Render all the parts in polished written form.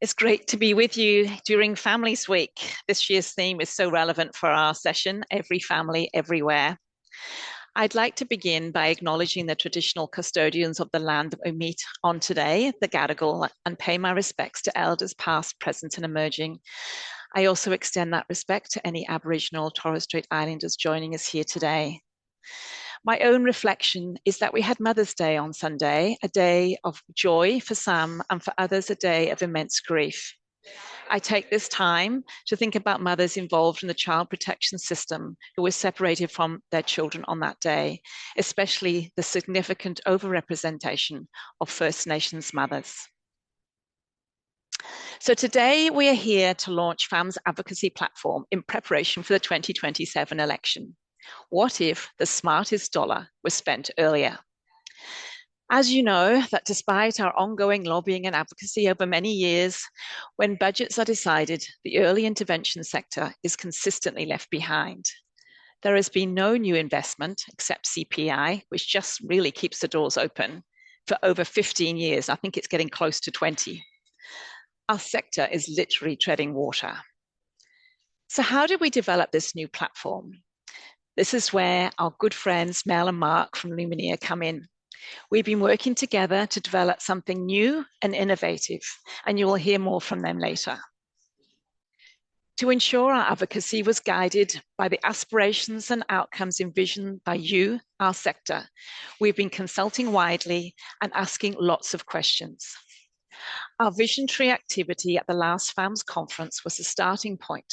It's great to be with you during Families Week. This year's theme is so relevant for our session, Every Family, Everywhere. I'd like to begin by acknowledging the traditional custodians of the land that we meet on today, the Gadigal, and pay my respects to elders past, present, and emerging. I also extend that respect to any Aboriginal or Torres Strait Islanders joining us here today. My own reflection is that we had Mother's Day on Sunday, a day of joy for some and for others a day of immense grief. I take this time to think about mothers involved in the child protection system who were separated from their children on that day, especially the significant overrepresentation of First Nations mothers. So today we are here to launch FAM's Advocacy Platform in preparation for the 2027 election. What if the smartest dollar was spent earlier? As you know, that despite our ongoing lobbying and advocacy over many years, when budgets are decided, the early intervention sector is consistently left behind. There has been no new investment except CPI, which just really keeps the doors open for over 15 years. I think it's getting close to 20. Our sector is literally treading water. So how did we develop this new platform? This is where our good friends Mel and Mark from Lumenia come in. We've been working together to develop something new and innovative, and you will hear more from them later. To ensure our advocacy was guided by the aspirations and outcomes envisioned by you, our sector, we've been consulting widely and asking lots of questions. Our vision tree activity at the last FAMS conference was the starting point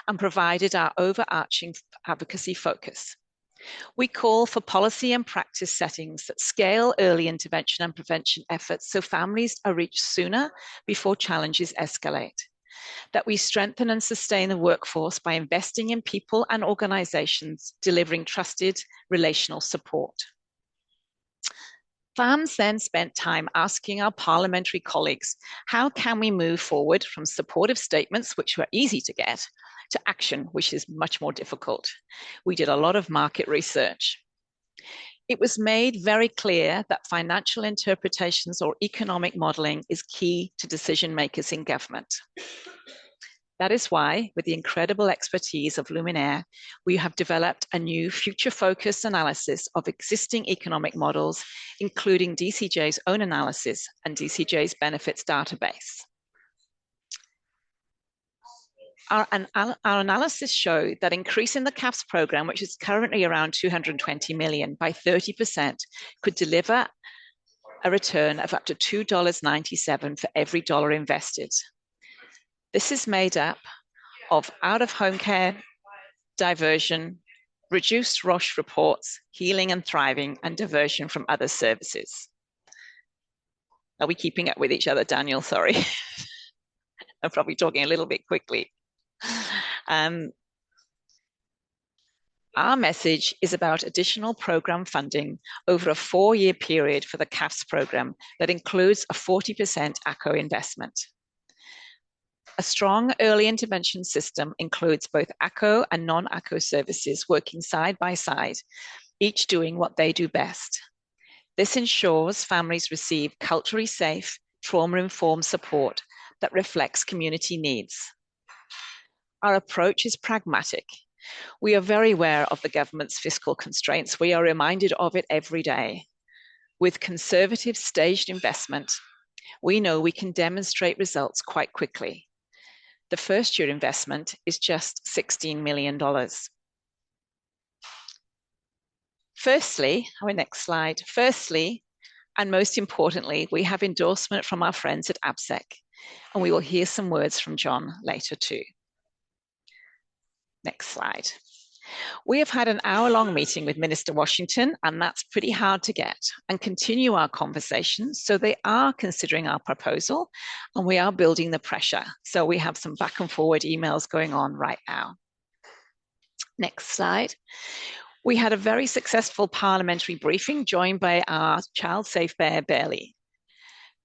and provided our overarching advocacy focus. We call for policy and practice settings that scale early intervention and prevention efforts so families are reached sooner before challenges escalate. That we strengthen and sustain the workforce by investing in people and organizations delivering trusted relational support. FAMS then spent time asking our parliamentary colleagues, how can we move forward from supportive statements, which were easy to get, to action, which is much more difficult? We did a lot of market research. It was made very clear that financial interpretations or economic modeling is key to decision makers in government. That is why, with the incredible expertise of Lumenia, we have developed a new future-focused analysis of existing economic models, including DCJ's own analysis and DCJ's benefits database. Our analysis showed that increasing the CAFS program, which is currently around 220 million, by 30% could deliver a return of up to $2.97 for every dollar invested. This is made up of out-of-home care, diversion, reduced Roche reports, healing and thriving, and diversion from other services. Are we keeping up with each other, Daniel? Sorry. I'm probably talking a little bit quickly. Our message is about additional program funding over a 4-year period for the CAFS program that includes a 40% ACO investment. A strong early intervention system includes both ACO and non-ACO services working side by side, each doing what they do best. This ensures families receive culturally safe, trauma-informed support that reflects community needs. Our approach is pragmatic. We are very aware of the government's fiscal constraints. We are reminded of it every day. With conservative staged investment, we know we can demonstrate results quite quickly. The first year investment is just $16 million. Firstly, our next slide. Firstly, and most importantly, we have endorsement from our friends at AbSec, and we will hear some words from John later too. Next slide. We have had an hour-long meeting with Minister Washington, and that's pretty hard to get, and continue our conversations. So they are considering our proposal, and we are building the pressure. So we have some back and forward emails going on right now. Next slide. We had a very successful parliamentary briefing joined by our child safe Bear Bailey.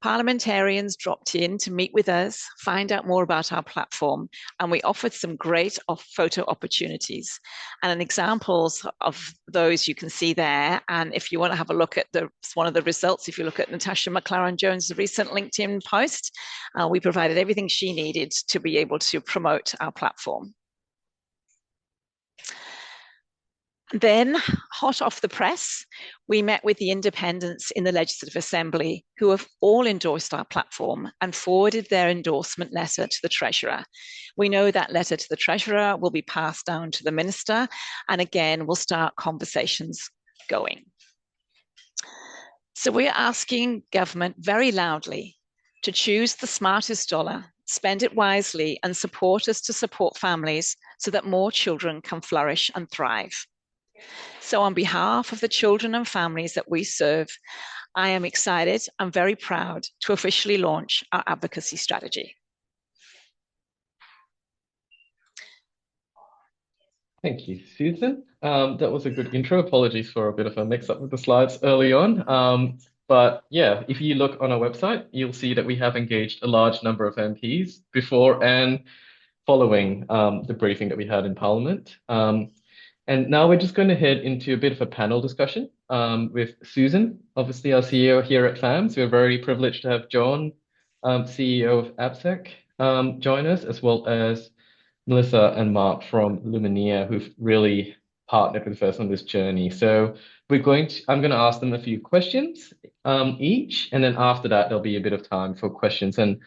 Parliamentarians dropped in to meet with us, find out more about our platform, and we offered some great photo opportunities. And examples of those you can see there. And if you want to have a look at one of the results, if you look at Natasha McLaren-Jones' recent LinkedIn post, we provided everything she needed to be able to promote our platform. Then, hot off the press, we met with the independents in the Legislative Assembly who have all endorsed our platform and forwarded their endorsement letter to the Treasurer. We know that letter to the Treasurer will be passed down to the Minister, and again, we'll start conversations going. So we're asking government very loudly to choose the smartest dollar, spend it wisely, and support us to support families so that more children can flourish and thrive. So on behalf of the children and families that we serve, I am excited and very proud to officially launch our advocacy strategy. Thank you, Susan. That was a good intro. Apologies for a bit of a mix-up with the slides early on. But yeah, if you look on our website, you'll see that we have engaged a large number of MPs before and following the briefing that we had in Parliament. And now we're just going to head into a bit of a panel discussion with Susan, obviously our CEO here at FAMS. We're very privileged to have John, CEO of AbSec, join us, as well as Melissa and Mark from Lumenia, who've really partnered with us on this journey. So I'm going to ask them a few questions each, and then after that, there'll be a bit of time for questions. And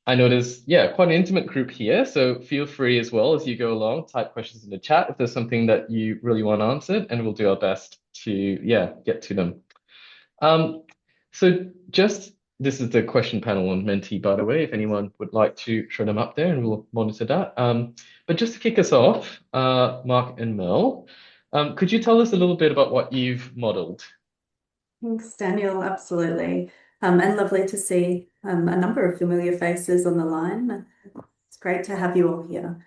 I know there's, quite an intimate group here, so feel free as well as you go along, type questions in the chat if there's something that you really want answered, and we'll do our best to, get to them. This is the question panel on Menti, by the way, if anyone would like to throw them up there, and we'll monitor that. But just to kick us off, Mark and Mel, could you tell us a little bit about what you've modeled? Thanks, Daniel. Absolutely. And lovely to see a number of familiar faces on the line. It's great to have you all here.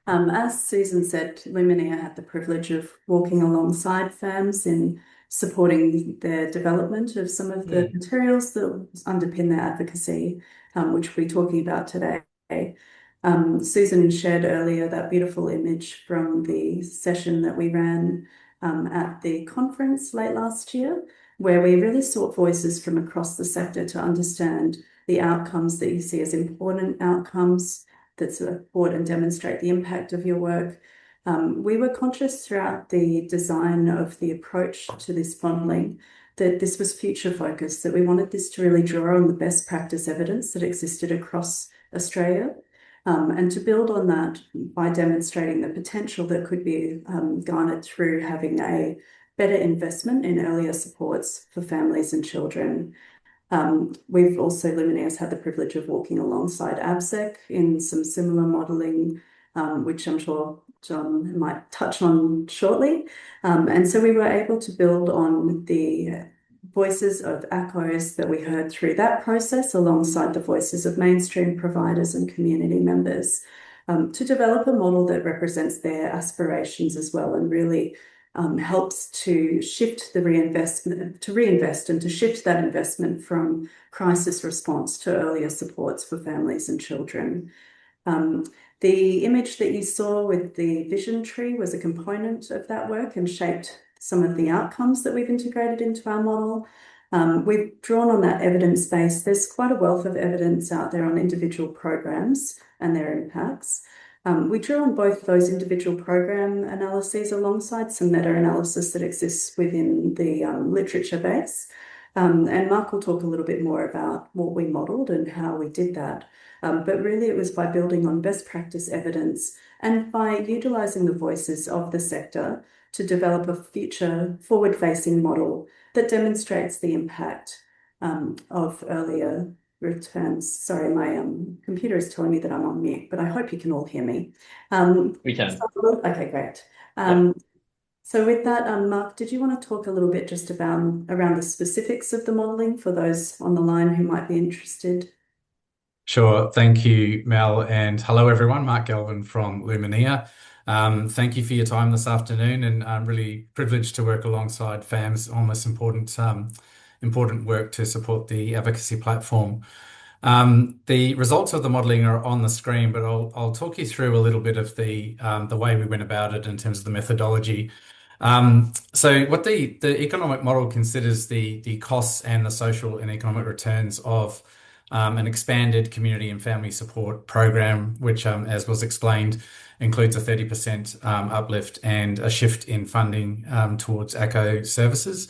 As Susan said, Lumenia had the privilege of walking alongside FAMS in supporting the development of some of the materials that underpin their advocacy, which we'll be talking about today. Susan shared earlier that beautiful image from the session that we ran at the conference late last year, where we really sought voices from across the sector to understand the outcomes that you see as important outcomes that support and demonstrate the impact of your work. We were conscious throughout the design of the approach to this modelling that this was future focused, that we wanted this to really draw on the best practice evidence that existed across Australia, and to build on that by demonstrating the potential that could be garnered through having a better investment in earlier supports for families and children. We've also, Lumenia has had the privilege of walking alongside AbSec in some similar modelling, which I'm sure John might touch on shortly. And so we were able to build on the voices of ACOs that we heard through that process alongside the voices of mainstream providers and community members to develop a model that represents their aspirations as well and really helps to shift the reinvest and to shift that investment from crisis response to earlier supports for families and children. The image that you saw with the vision tree was a component of that work and shaped some of the outcomes that we've integrated into our model. We've drawn on that evidence base. There's quite a wealth of evidence out there on individual programs and their impacts. We drew on both those individual program analyses alongside some meta-analysis that exists within the literature base. And Mark will talk a little bit more about what we modelled and how we did that. But really it was by building on best practice evidence and by utilising the voices of the sector to develop a future forward-facing model that demonstrates the impact of earlier returns. Sorry, my computer is telling me that I'm on mute, but I hope you can all hear me. We can. Okay, great. So with that, Mark, did you want to talk a little bit just about around the specifics of the modelling for those on the line who might be interested? Sure. Thank you, Mel, and hello everyone. Mark Galvin from Lumenia. Thank you for your time this afternoon, and I'm really privileged to work alongside FAMS on this important important work to support the advocacy platform. The results of the modelling are on the screen, but I'll talk you through a little bit of the way we went about it in terms of the methodology. So what the economic model considers the costs and the social and economic returns of an expanded community and family support program, which, as was explained, includes a 30% uplift and a shift in funding towards ACO services.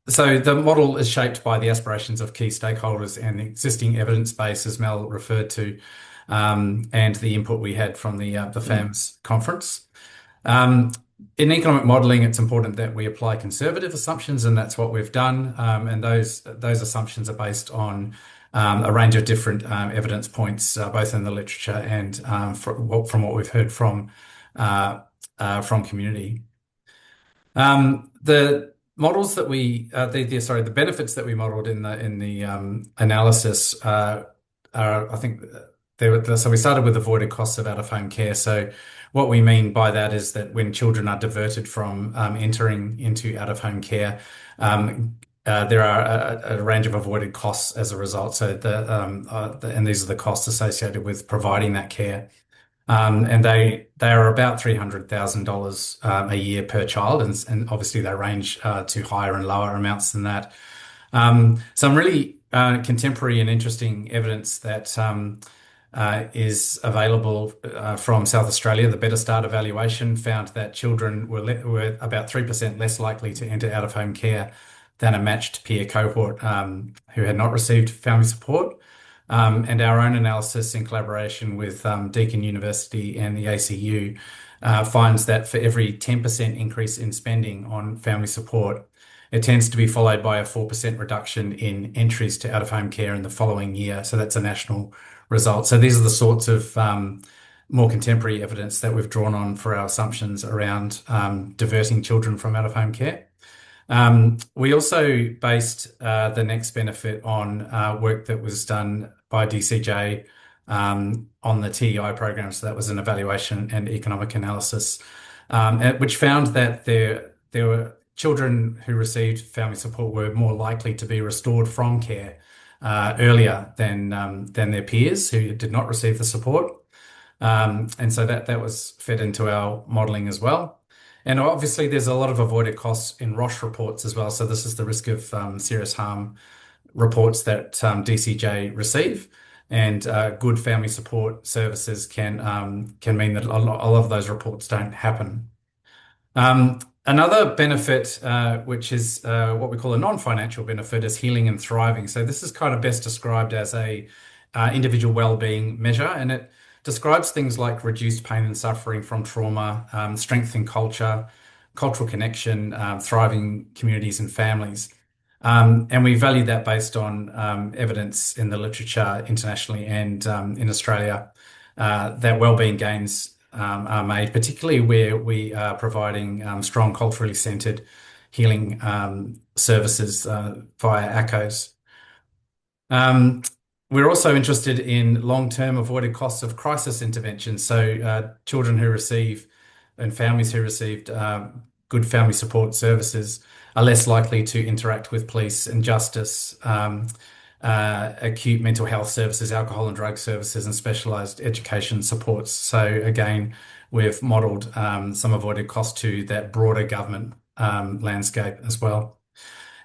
So the model is shaped by the aspirations of key stakeholders and the existing evidence base, as Mel referred to, and the input we had from the FAMS conference. In economic modelling, it's important that we apply conservative assumptions, and that's what we've done. And those assumptions are based on a range of different evidence points, both in the literature and from what we've heard from community. The models that the benefits that we modelled in the analysis are, I think, so we started with avoided costs of out-of-home care. So what we mean by that is that when children are diverted from entering into out-of-home care, there are a range of avoided costs as a result. So and these are the costs associated with providing that care. And they are about $300,000 a year per child, and obviously they range to higher and lower amounts than that. Some really contemporary and interesting evidence that is available from South Australia. The Better Start evaluation found that children were about 3% less likely to enter out-of-home care than a matched peer cohort who had not received family support. And our own analysis in collaboration with Deakin University and the ACU finds that for every 10% increase in spending on family support, it tends to be followed by a 4% reduction in entries to out-of-home care in the following year. So that's a national result. So these are the sorts of more contemporary evidence that we've drawn on for our assumptions around diverting children from out-of-home care. We also based the next benefit on work that was done by DCJ on the TEI program. So that was an evaluation and economic analysis, which found that there were children who received family support were more likely to be restored from care earlier than their peers who did not receive the support. And so that was fed into our modelling as well. And obviously, there's a lot of avoided costs in ROSH reports as well. So this is the risk of serious harm reports that DCJ receive, and good family support services can mean that a lot of those reports don't happen. Another benefit, which is what we call a non-financial benefit, is healing and thriving. So this is kind of best described as a individual well-being measure, and it describes things like reduced pain and suffering from trauma, strength in culture, cultural connection, thriving communities and families. And we value that based on evidence in the literature internationally and in Australia that wellbeing gains are made, particularly where we are providing strong culturally centred healing services via ACOs. We're also interested in long-term avoided costs of crisis intervention. So children who receive and families who received good family support services are less likely to interact with police and justice, acute mental health services, alcohol and drug services, and specialised education supports. So again, we've modelled some avoided costs to that broader government landscape as well.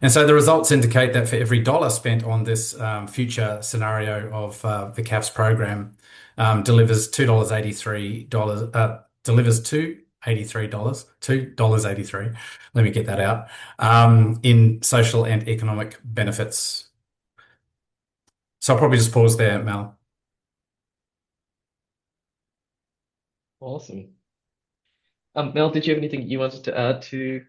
And so the results indicate that for every dollar spent on this future scenario of the CAFS program, delivers $2.83. Delivers $2.83. Let me get that out. In social and economic benefits. So I'll probably just pause there, Mel. Awesome. Mel, did you have anything you wanted to add to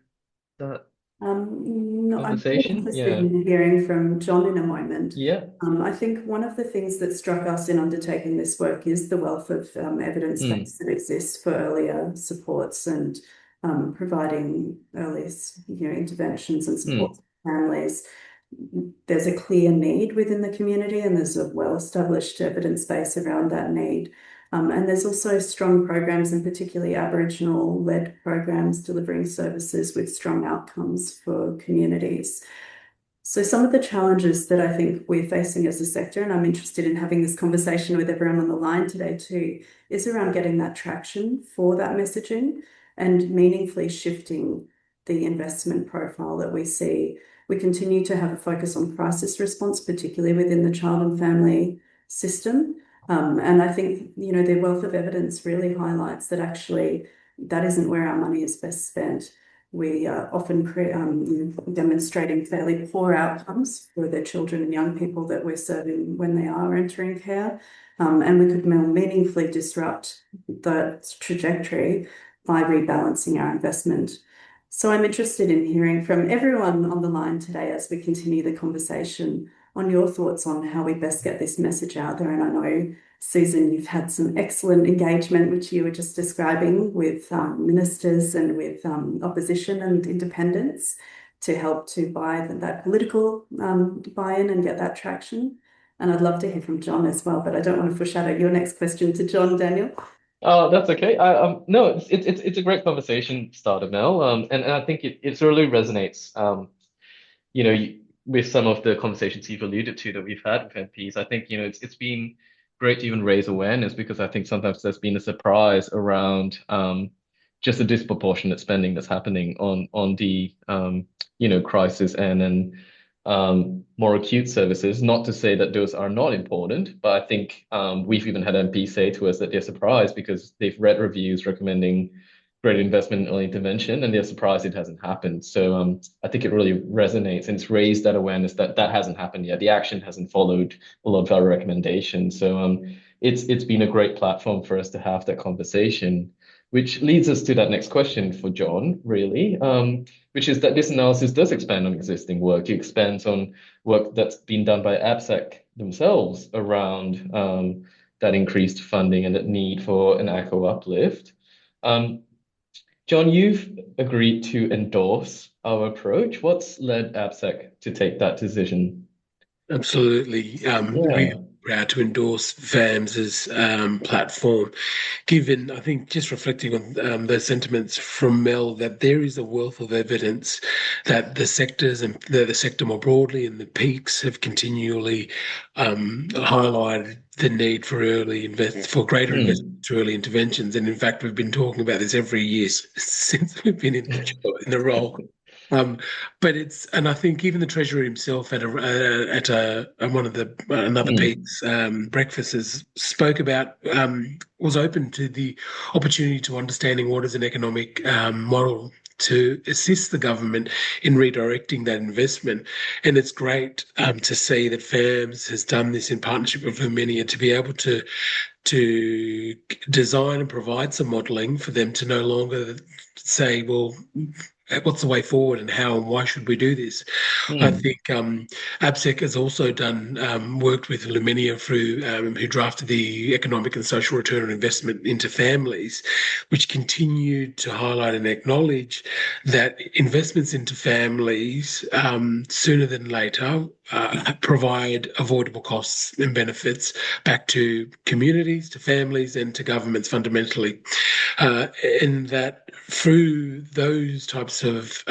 that? No, I'm Conversation? interested in hearing from John in a moment. Yeah. I think one of the things that struck us in undertaking this work is the wealth of evidence base that exists for earlier supports and providing early interventions and support for families. There's a clear need within the community, and there's a well-established evidence base around that need. And there's also strong programs, and particularly Aboriginal-led programs delivering services with strong outcomes for communities. So some of the challenges that I think we're facing as a sector, and I'm interested in having this conversation with everyone on the line today too, is around getting that traction for that messaging and meaningfully shifting the investment profile that we see. We continue to have a focus on crisis response, particularly within the child and family system. And I think, the wealth of evidence really highlights that actually that isn't where our money is best spent. We are often demonstrating fairly poor outcomes for the children and young people that we're serving when they are entering care. And we could more meaningfully disrupt the trajectory by rebalancing our investment. So I'm interested in hearing from everyone on the line today as we continue the conversation on your thoughts on how we best get this message out there. And I know, Susan, you've had some excellent engagement, which you were just describing, with ministers and with opposition and independents to help to buy that political buy-in and get that traction. And I'd love to hear from John as well, but I don't want to foreshadow your next question to John, Daniel. Oh, that's okay. No, it's a great conversation starter, Mel. And I think it really resonates. With some of the conversations you've alluded to that we've had with MPs. I think it's been great to even raise awareness, because I think sometimes there's been a surprise around just the disproportionate spending that's happening on the crisis and more acute services. Not to say that those are not important, but I think we've even had MPs say to us that they're surprised because they've read reviews recommending great investment in early intervention, and they're surprised it hasn't happened. So I think it really resonates, and it's raised that awareness that hasn't happened yet. The action hasn't followed a lot of our recommendations. So it's been a great platform for us to have that conversation, which leads us to that next question for John, really, which is that this analysis does expand on existing work. It expands on work that's been done by AbSec themselves around that increased funding and that need for an ACO uplift. John, you've agreed to endorse our approach. What's led AbSec to take that decision? Absolutely. We're proud to endorse FAMS's platform, given, I think, just reflecting on those sentiments from Mel, that there is a wealth of evidence that the sectors and the sector more broadly and the peaks have continually highlighted the need for greater investment through early interventions. And in fact, we've been talking about this every year since we've been in the role. But and I think even the Treasurer himself at one of another peak's breakfasts spoke about, was open to the opportunity to understanding what is an economic model to assist the government in redirecting that investment. And it's great to see that FAMS has done this in partnership with Lumenia to be able to design and provide some modelling for them to no longer say, well, what's the way forward and how and why should we do this? I think AbSec has also worked with Lumenia through who drafted the economic and social return on investment into families, which continued to highlight and acknowledge that investments into families sooner than later provide avoidable costs and benefits back to communities, to families, and to governments fundamentally. And that through those types of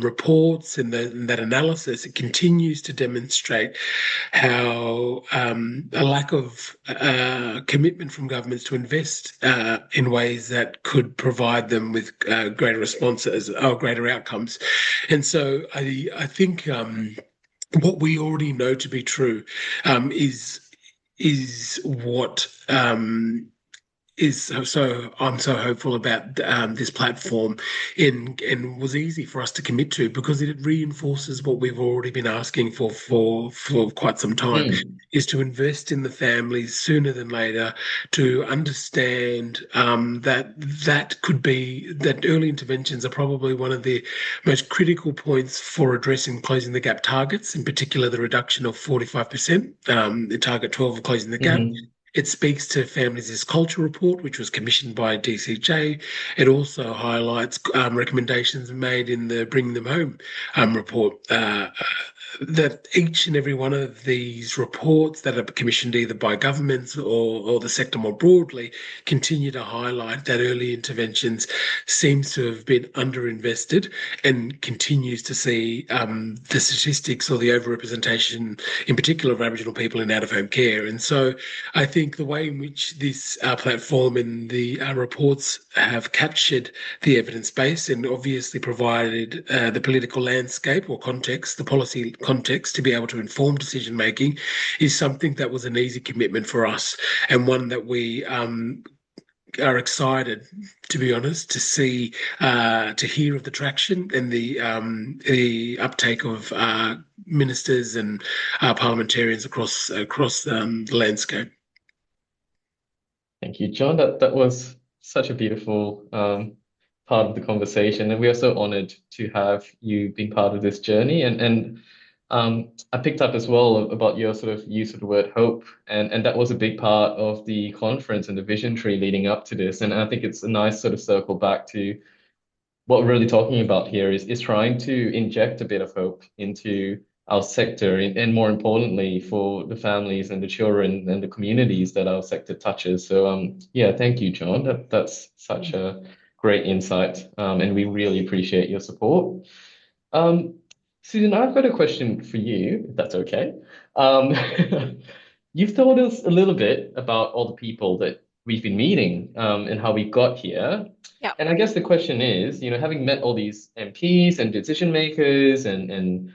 reports and that analysis, it continues to demonstrate how a lack of commitment from governments to invest in ways that could provide them with greater responses or greater outcomes. And so I think what we already know to be true is what so I'm so hopeful about this platform, and was easy for us to commit to because it reinforces what we've already been asking for quite some time, is to invest in the families sooner than later, to understand that early interventions are probably one of the most critical points for addressing closing the gap targets, in particular the reduction of 45%, the target 12 of closing the gap. It speaks to Families' Culture Report, which was commissioned by DCJ. It also highlights recommendations made in the Bring Them Home report that each and every one of these reports that are commissioned either by governments or the sector more broadly continue to highlight that early interventions seems to have been underinvested and continues to see the statistics or the overrepresentation, in particular of Aboriginal people in out-of-home care. And so I think the way in which this platform and the reports have captured the evidence base and obviously provided the political landscape or context, the policy context to be able to inform decision making is something that was an easy commitment for us and one that we are excited, to be honest, to see, to hear of the traction and the uptake of ministers and parliamentarians across the landscape. Thank you, John. That was such a beautiful part of the conversation, and we are so honored to have you being part of this journey. And I picked up as well about your sort of use of the word hope, and that was a big part of the conference and the vision tree leading up to this. And I think it's a nice sort of circle back to what we're really talking about here is trying to inject a bit of hope into our sector, and more importantly, for the families and the children and the communities that our sector touches. So yeah, thank you, John. That's such a great insight, and we really appreciate your support. Susan, I've got a question for you, if that's okay. You've told us a little bit about all the people that we've been meeting, and how we got here. Yeah. And I guess the question is, having met all these MPs and decision makers and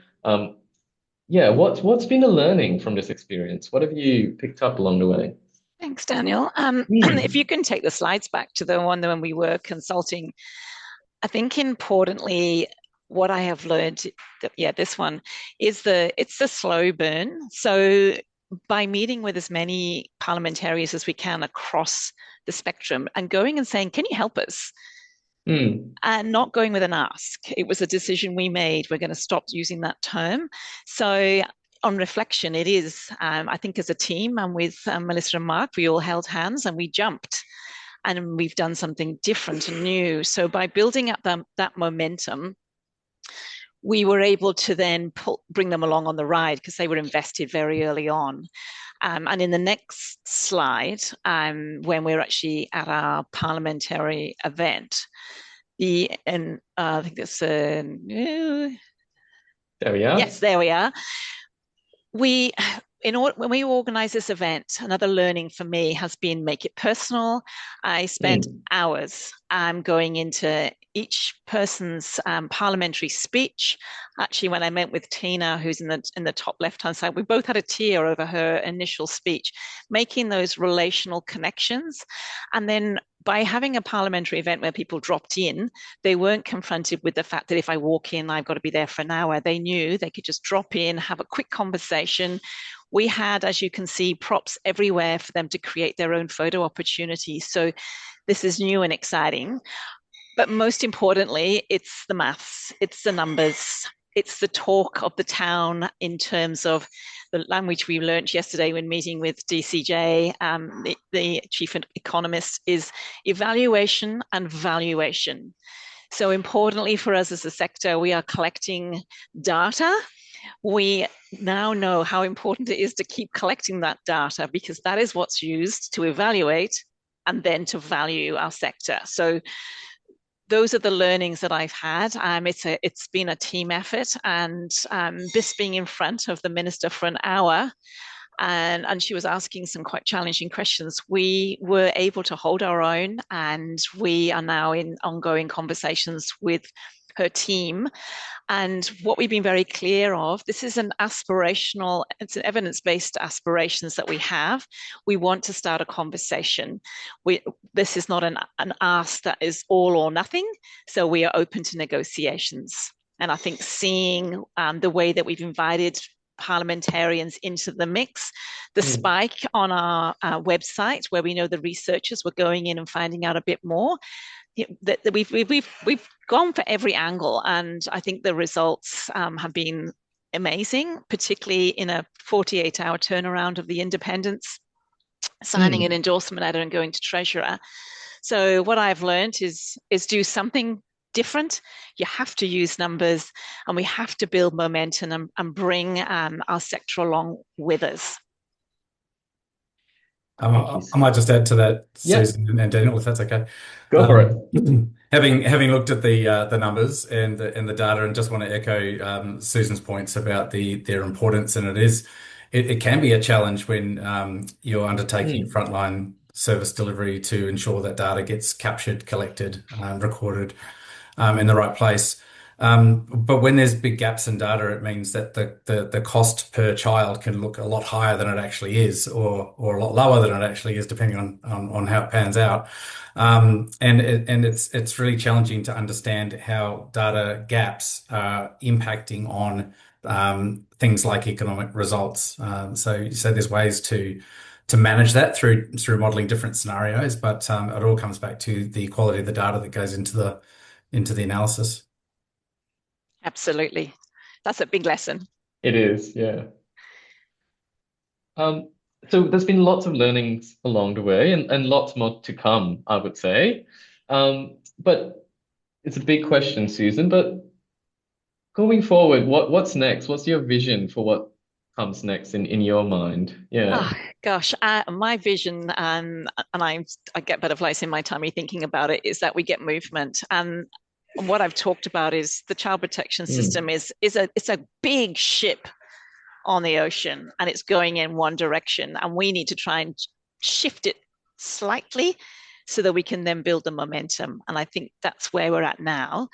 yeah, what's been the learning from this experience? What have you picked up along the way? Thanks, Daniel. If you can take the slides back to the one when we were consulting, I think importantly, what I have learned, this one, is it's the slow burn. So by meeting with as many parliamentarians as we can across the spectrum and going and saying, can you help us? And not going with an ask. It was a decision we made. We're going to stop using that term. So on reflection, it is, I think as a team and with Melissa and Mark, we all held hands and we jumped and we've done something different and new. So by building up that momentum, we were able to then bring them along on the ride because they were invested very early on. And in the next slide, when we're actually at our parliamentary event, I think that's there we are. Yes, there we are. When we organize this event, another learning for me has been make it personal. I spent hours going into each person's parliamentary speech. Actually, when I met with Tina, who's in the top left-hand side, we both had a tear over her initial speech, making those relational connections. And then by having a parliamentary event where people dropped in, they weren't confronted with the fact that if I walk in, I've got to be there for an hour. They knew they could just drop in, have a quick conversation. We had, as you can see, props everywhere for them to create their own photo opportunities. So this is new and exciting. But most importantly, it's the maths, it's the numbers, it's the talk of the town in terms of the language we learned yesterday when meeting with DCJ, the chief economist, is evaluation and valuation. So importantly for us as a sector, we are collecting data. We now know how important it is to keep collecting that data because that is what's used to evaluate and then to value our sector. So those are the learnings that I've had. It's been a team effort, and this being in front of the minister for an hour, and she was asking some quite challenging questions, we were able to hold our own, and we are now in ongoing conversations with her team. And what we've been very clear of, this is it's an evidence-based aspirations that we have. We want to start a conversation. This is not an ask that is all or nothing. So we are open to negotiations. And I think seeing the way that we've invited parliamentarians into the mix, the spike on our website where we know the researchers were going in and finding out a bit more, that we've gone for every angle, and I think the results have been amazing, particularly in a 48-hour turnaround of the independents, signing an endorsement letter and going to treasurer. So what I've learned is do something different. You have to use numbers, and we have to build momentum and bring our sector along with us. I might just add to that, Susan and Daniel, if that's okay. Go for it. Having looked at the numbers and the data, and just want to echo Susan's points about their importance, and it can be a challenge when you're undertaking frontline service delivery to ensure that data gets captured, collected, recorded in the right place. But when there's big gaps in data, it means that the cost per child can look a lot higher than it actually is, or a lot lower than it actually is, depending on how it pans out. And it's really challenging to understand how data gaps are impacting on things like economic results. So there's ways to manage that through modeling different scenarios, but it all comes back to the quality of the data that goes into the analysis. Absolutely. That's a big lesson. It is, yeah. So there's been lots of learnings along the way, and lots more to come, I would say. But it's a big question, Susan. But going forward, what's next? What's your vision for what comes next in your mind? Yeah. Oh, gosh, my vision, and I get butterflies in my tummy thinking about it, is that we get movement. And what I've talked about is the child protection system is a big ship on the ocean, and it's going in one direction, and we need to try and shift it slightly so that we can then build the momentum. And I think that's where we're at now.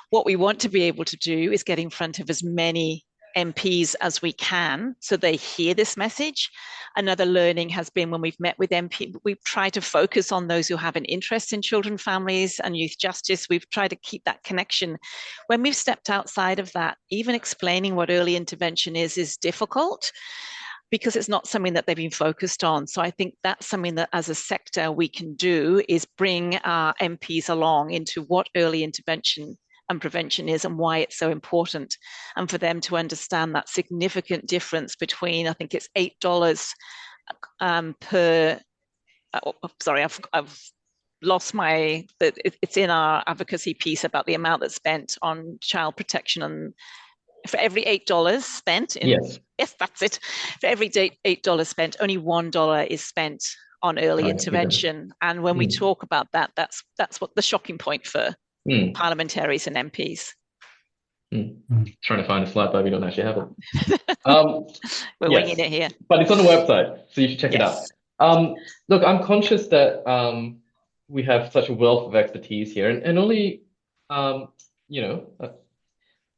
What we want to be able to do is get in front of as many MPs as we can so they hear this message. Another learning has been when we've met with MPs, we've tried to focus on those who have an interest in children, families, and youth justice. We've tried to keep that connection. When we've stepped outside of that, even explaining what early intervention is difficult, because it's not something that they've been focused on. So I think that's something that as a sector we can do, is bring our MPs along into what early intervention and prevention is and why it's so important, and for them to understand that significant difference between, I think it's $8 per, sorry, I've lost my, it's in our advocacy piece about the amount that's spent on child protection, and for every $8 spent in, yes, that's it. For every $8 spent, only $1 is spent on early intervention. And when we talk about that, that's what the shocking point for parliamentaries and MPs. Trying to find a slide, but we don't actually have it. We're winging it here. But it's on the website, so you should check it out. Look, I'm conscious that we have such a wealth of expertise here, and only,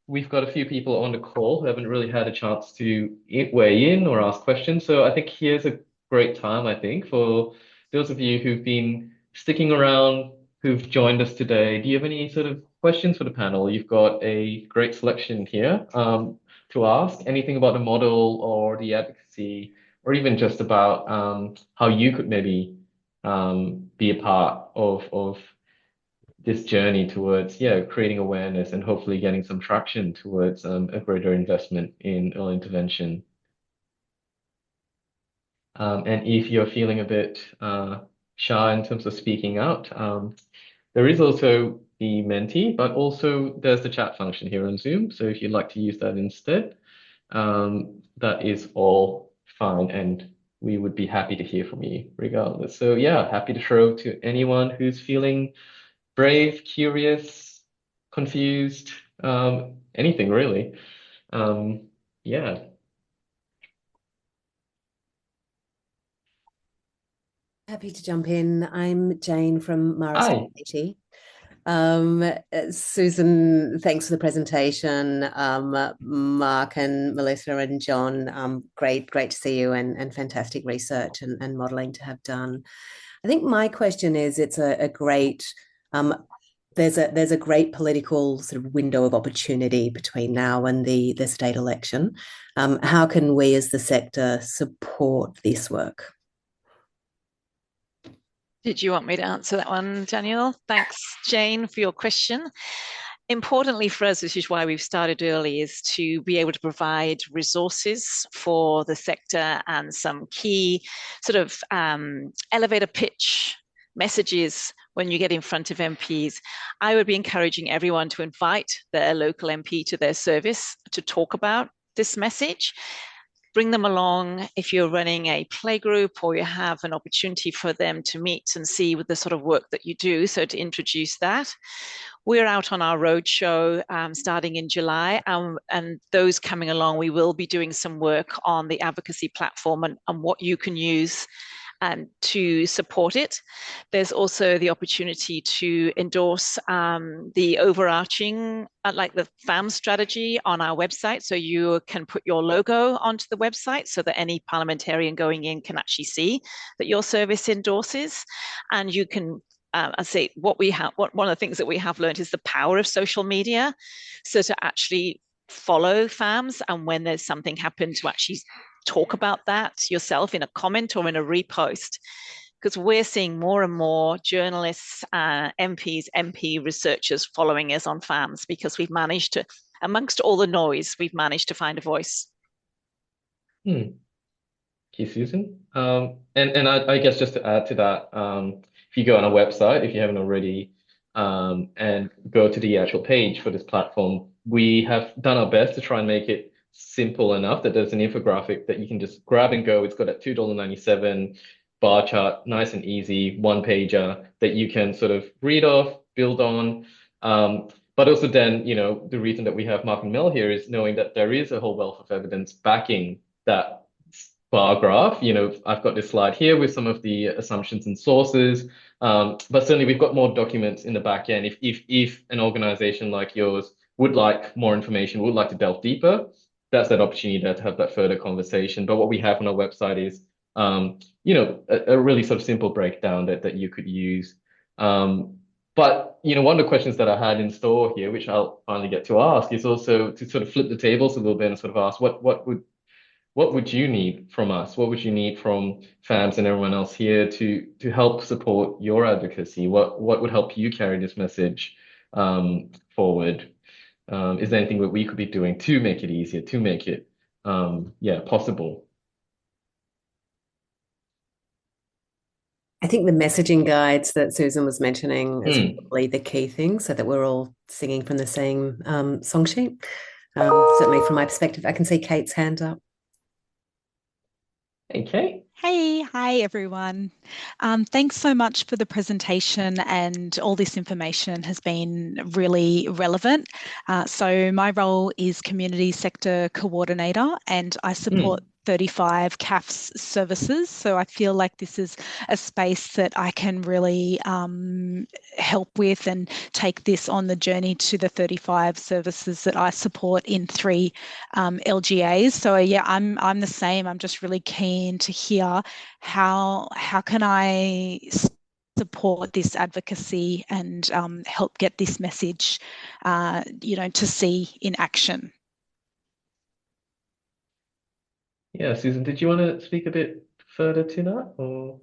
we've got a few people on the call who haven't really had a chance to weigh in or ask questions. So I think here's a great time, I think, for those of you who've been sticking around, who've joined us today. Do you have any sort of questions for the panel? You've got a great selection here to ask. Anything about the model or the advocacy, or even just about how you could maybe be a part of this journey towards creating awareness and hopefully getting some traction towards a greater investment in early intervention. And if you're feeling a bit shy in terms of speaking out, there is also the Menti, but also there's the chat function here on Zoom. So if you'd like to use that instead, that is all fine, and we would be happy to hear from you regardless. So yeah, happy to throw to anyone who's feeling brave, curious, confused, anything really. Yeah. Happy to jump in. I'm Jane from Mara's Community. Susan, thanks for the presentation. Mark and Melissa and John, great to see you, and fantastic research and modelling to have done. I think my question is, it's a great, there's a great political sort of window of opportunity between now and the state election. How can we as the sector support this work? Did you want me to answer that one, Daniel? Thanks, Jane, for your question. Importantly for us, this is why we've started early, is to be able to provide resources for the sector and some key sort of elevator pitch messages when you get in front of MPs, I would be encouraging everyone to invite their local MP to their service to talk about this message. Bring them along if you're running a playgroup or you have an opportunity for them to meet and see with the sort of work that you do. So to introduce that. We're out on our roadshow starting in July, and those coming along, we will be doing some work on the advocacy platform and what you can use to support it. There's also the opportunity to endorse the overarching, like the FAM strategy on our website. So you can put your logo onto the website so that any parliamentarian going in can actually see that your service endorses. And you can I say one of the things that we have learned is the power of social media. So to actually follow FAMs, and when there's something happen, to actually talk about that yourself in a comment or in a repost, because we're seeing more and more journalists, MPs, MP researchers following us on FAMs, because we've managed to, amongst all the noise, we've managed to find a voice. Thank you, Susan. And I guess just to add to that, if you go on our website, if you haven't already, and go to the actual page for this platform, we have done our best to try and make it simple enough that there's an infographic that you can just grab and go. It's got a $2.97 bar chart, nice and easy, one pager that you can sort of read off, build on. But also then, you know, the reason that we have Mark and Mel here is knowing that there is a whole wealth of evidence backing that bar graph. You know, I've got this slide here with some of the assumptions and sources, but certainly we've got more documents in the back end. If an organization like yours would like more information, would like to delve deeper, that's that opportunity there to have that further conversation. But what we have on our website is, you know, a really sort of simple breakdown that you could use. But, you know, one of the questions that I had in store here, which I'll finally get to ask, is also to sort of flip the tables a little bit and sort of ask what would you need from us? What would you need from FAMs and everyone else here to help support your advocacy? What would help you carry this message forward? Is there anything that we could be doing to make it easier, to make it possible? I think the messaging guides that Susan was mentioning is probably the key thing, so that we're all singing from the same song sheet. Certainly from my perspective. I can see Kate's hand up. Hey, Kate. Hey, hi everyone. Thanks so much for the presentation, and all this information has been really relevant. So my role is Community Sector Coordinator, and I support 35 CAF's services. So I feel like this is a space that I can really help with and take this on the journey to the 35 services that I support in 3 LGAs. So yeah, I'm the same. I'm just really keen to hear how can I support this advocacy and help get this message, you know, to see in action. Yeah, Susan, did you want to speak a bit further to that? Or?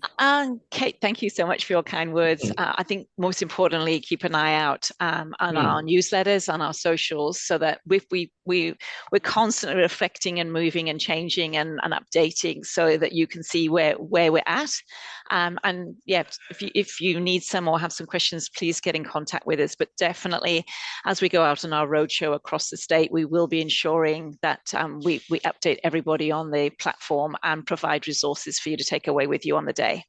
Kate, thank you so much for your kind words. I think most importantly, keep an eye out on our newsletters, on our socials, so that we're constantly reflecting and moving and changing and updating, so that you can see where we're at. And yeah, if you need some or have some questions, please get in contact with us. But definitely, as we go out on our roadshow across the state, we will be ensuring that we update everybody on the platform and provide resources for you to take away with you on the day.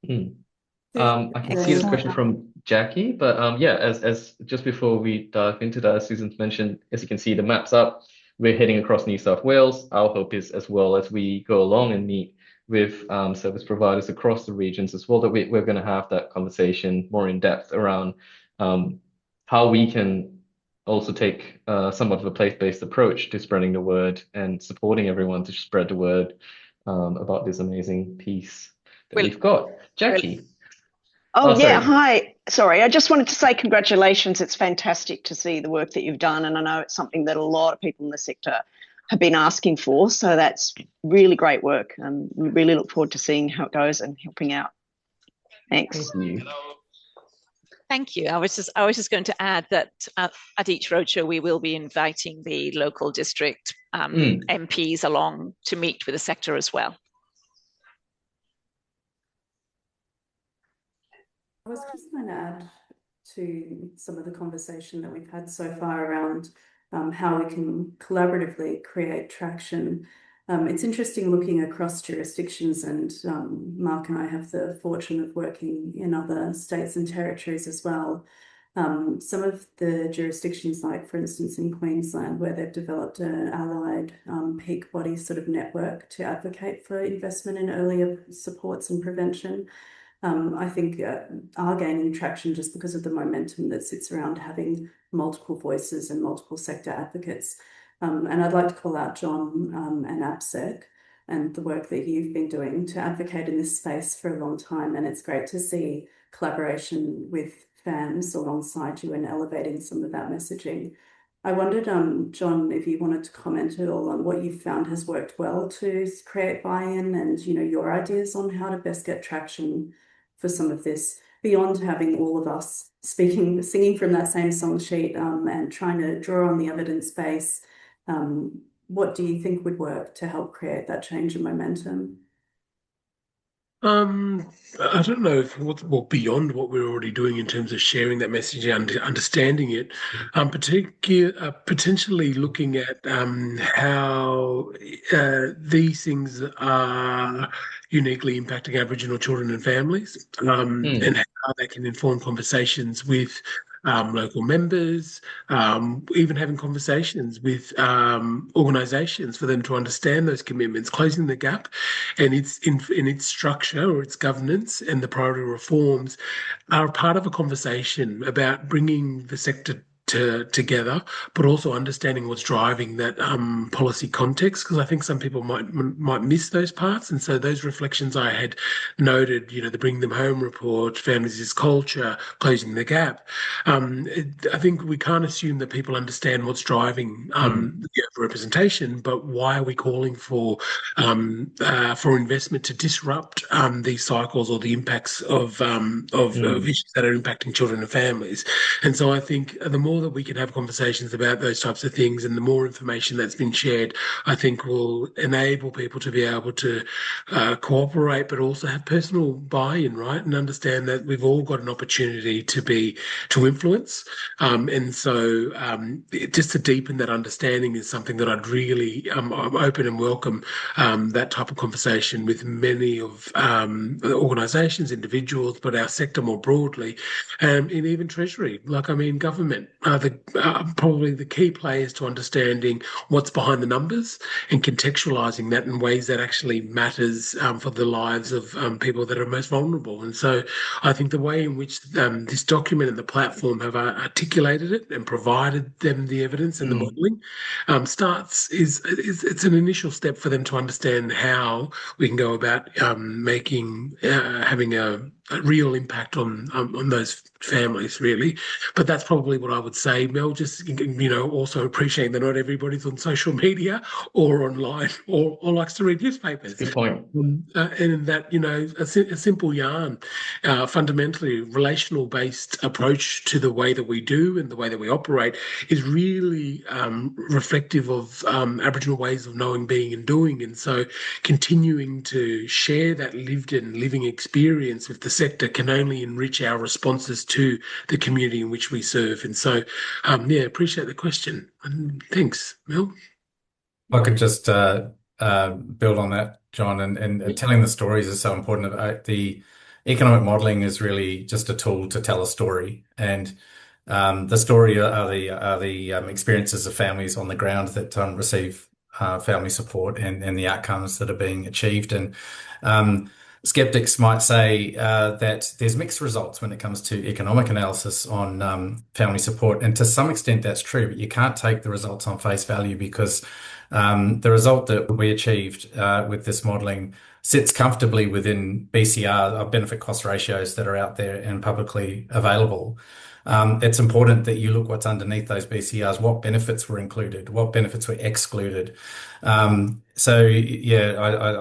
I can see this question from Jackie, but yeah, as just before we dive into that, as Susan's mentioned, as you can see, the map's up. We're heading across New South Wales. Our hope is, as well as we go along and meet with service providers across the regions as well, that we're going to have that conversation more in depth around how we can also take somewhat of a place-based approach to spreading the word and supporting everyone to spread the word about this amazing piece that we've got. Jackie. Oh yeah, hi. Sorry, I just wanted to say congratulations. It's fantastic to see the work that you've done, and I know it's something that a lot of people in the sector have been asking for, so that's really great work. We really look forward to seeing how it goes and helping out. Thanks. Thank you. Thank you. I was just going to add that at each roadshow we will be inviting the local district MPs along to meet with the sector as well. I was just going to add to some of the conversation that we've had so far around how we can collaboratively create traction. It's interesting looking across jurisdictions, and Mark and I have the fortune of working in other states and territories as well. Some of the jurisdictions, like for instance in Queensland, where they've developed an allied peak body sort of network to advocate for investment in earlier supports and prevention, I think are gaining traction just because of the momentum that sits around having multiple voices and multiple sector advocates. And I'd like to call out John and AbSec and the work that you've been doing to advocate in this space for a long time. And it's great to see collaboration with FAMs alongside you and elevating some of that messaging. I wondered, John, if you wanted to comment at all on what you found has worked well to create buy-in, and your ideas on how to best get traction for some of this, beyond having all of us singing from that same song sheet and trying to draw on the evidence base. What do you think would work to help create that change and momentum? I don't know if well, beyond what we're already doing in terms of sharing that message and understanding it, potentially looking at how these things are uniquely impacting Aboriginal children and families, and how they can inform conversations with local members, even having conversations with organisations for them to understand those commitments, closing the gap, and its in its structure or its governance and the priority reforms are part of a conversation about bringing the sector together, but also understanding what's driving that policy context, because I think some people might miss those parts. And so those reflections I had noted, the Bring Them Home report, Families is Culture, Closing the Gap. I think we can't assume that people understand what's driving the overrepresentation, but why are we calling for investment to disrupt these cycles or the impacts of issues that are impacting children and families? And so I think the more that we can have conversations about those types of things, and the more information that's been shared, I think will enable people to be able to cooperate, but also have personal buy-in, right? And understand that we've all got an opportunity to influence. And so just to deepen that understanding is something that I'd really I'm open and welcome that type of conversation with many of the organisations, individuals, but our sector more broadly, and even Treasury. Government are probably the key players to understanding what's behind the numbers and contextualising that in ways that actually matters for the lives of people that are most vulnerable. And so I think the way in which this document and the platform have articulated it and provided them the evidence and the modelling it's an initial step for them to understand how we can go about having a real impact on those families, really. But that's probably what I would say, Mel. Just also appreciating that not everybody's on social media or online or likes to read newspapers. Good point. And that a simple yarn, fundamentally relational-based approach to the way that we do and the way that we operate is really reflective of Aboriginal ways of knowing, being, and doing. And so, continuing to share that living experience with the sector can only enrich our responses to the community in which we serve. And so, appreciate the question. And thanks, Mel. I could just build on that, John, and telling the stories is so important. The economic modelling is really just a tool to tell a story, and the story are the experiences of families on the ground that receive family support and the outcomes that are being achieved. And skeptics might say that there's mixed results when it comes to economic analysis on family support, and to some extent that's true, but you can't take the results on face value, because the result that we achieved with this modelling sits comfortably within BCR, benefit cost ratios that are out there and publicly available. It's important that you look what's underneath those BCRs, what benefits were included, what benefits were excluded. I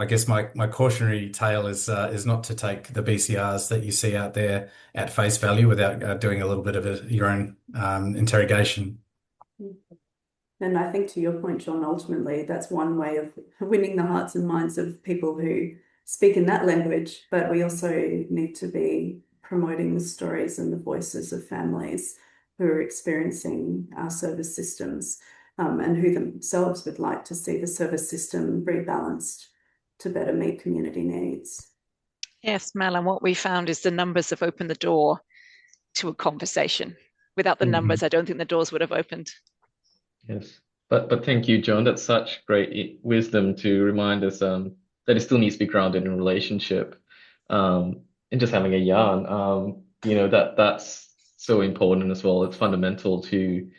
guess my cautionary tale is not to take the BCRs that you see out there at face value without doing a little bit of your own interrogation. And I think to your point, John, ultimately that's one way of winning the hearts and minds of people who speak in that language, but we also need to be promoting the stories and the voices of families who are experiencing our service systems, and who themselves would like to see the service system rebalanced to better meet community needs. Yes, Mel, and what we found is the numbers have opened the door to a conversation. Without the numbers, I don't think the doors would have opened. Yes, but thank you, John. That's such great wisdom to remind us that it still needs to be grounded in relationship, and just having a yarn. You know, that's so important as well. It's fundamental to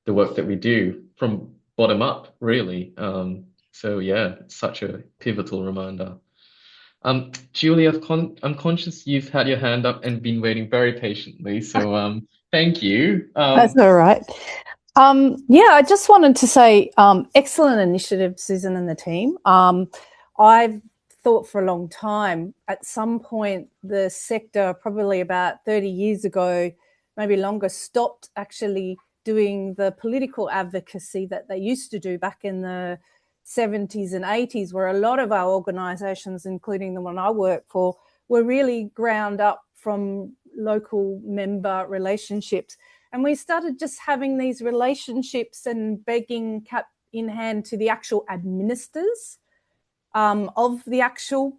the work that we do from bottom up, really. So yeah, it's such a pivotal reminder. Julie, I'm conscious you've had your hand up and been waiting very patiently. So thank you. That's all right. Yeah, I just wanted to say excellent initiative, Susan and the team. I've thought for a long time, at some point, the sector, probably about 30 years ago, maybe longer, stopped actually doing the political advocacy that they used to do back in the 70s and 80s, where a lot of our organisations, including the one I work for, were really ground up from local member relationships. And we started just having these relationships and begging cap in hand to the actual administrators of the actual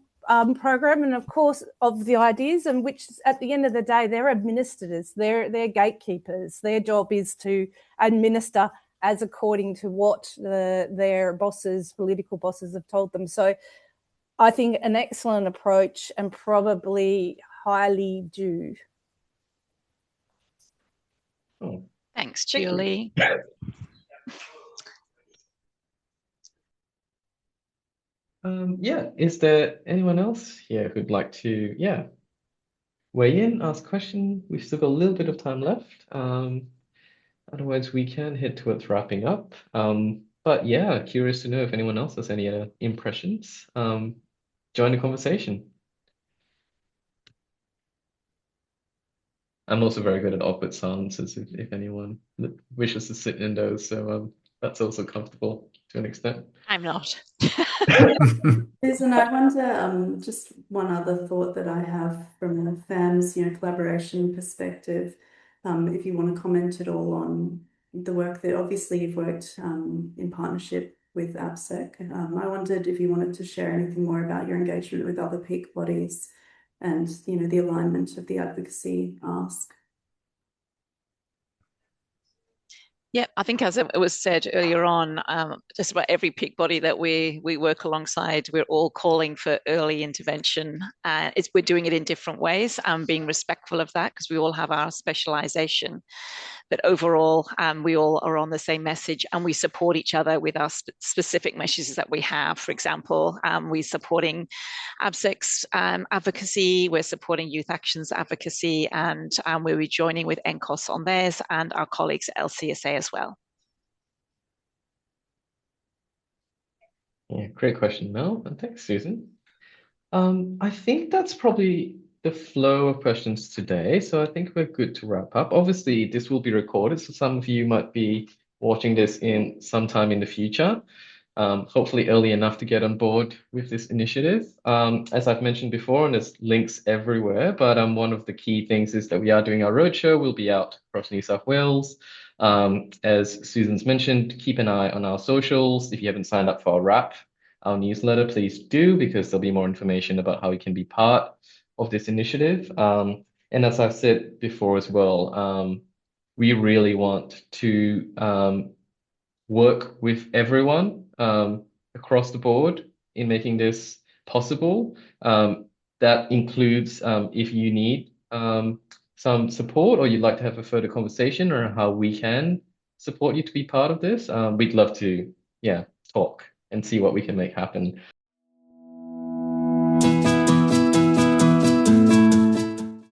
program, and of course of the ideas, and which at the end of the day, they're administrators, they're gatekeepers. Their job is to administer as according to what their bosses, political bosses, have told them. So I think an excellent approach and probably highly due. Oh, Thanks, Julie. Yeah, is there anyone else here who'd like to, weigh in, ask a question? We've still got a little bit of time left. Otherwise, we can head towards wrapping up. But yeah, curious to know if anyone else has any impressions. Join the conversation. I'm also very good at awkward silences if anyone wishes to sit in those. So that's also comfortable to an extent. I'm not. Susan, I wonder, just one other thought that I have from a FAMS, collaboration perspective, if you want to comment at all on the work that obviously you've worked in partnership with AbSec. I wondered if you wanted to share anything more about your engagement with other peak bodies and, the alignment of the advocacy ask. Yeah, I think as it was said earlier on, just about every peak body that we work alongside, we're all calling for early intervention. We're doing it in different ways, being respectful of that because we all have our specialization. But overall, we all are on the same message and we support each other with our specific messages that we have. For example, we're supporting AbSec's advocacy, we're supporting Youth Action's advocacy, and we're rejoining with NCOS on theirs and our colleagues at LCSA as well. Yeah, great question, Mel, and thanks, Susan. I think that's probably the flow of questions today, so I think we're good to wrap up. Obviously, this will be recorded, so some of you might be watching this in sometime in the future, hopefully early enough to get on board with this initiative. As I've mentioned before, and there's links everywhere, but one of the key things is that we are doing our roadshow. We'll be out across New South Wales. As Susan's mentioned, keep an eye on our socials. If you haven't signed up for our wrap, our newsletter, please do, because there'll be more information about how you can be part of this initiative. And as I've said before as well, we really want to work with everyone across the board in making this possible. That includes if you need some support or you'd like to have a further conversation on how we can support you to be part of this, we'd love to, talk and see what we can make happen.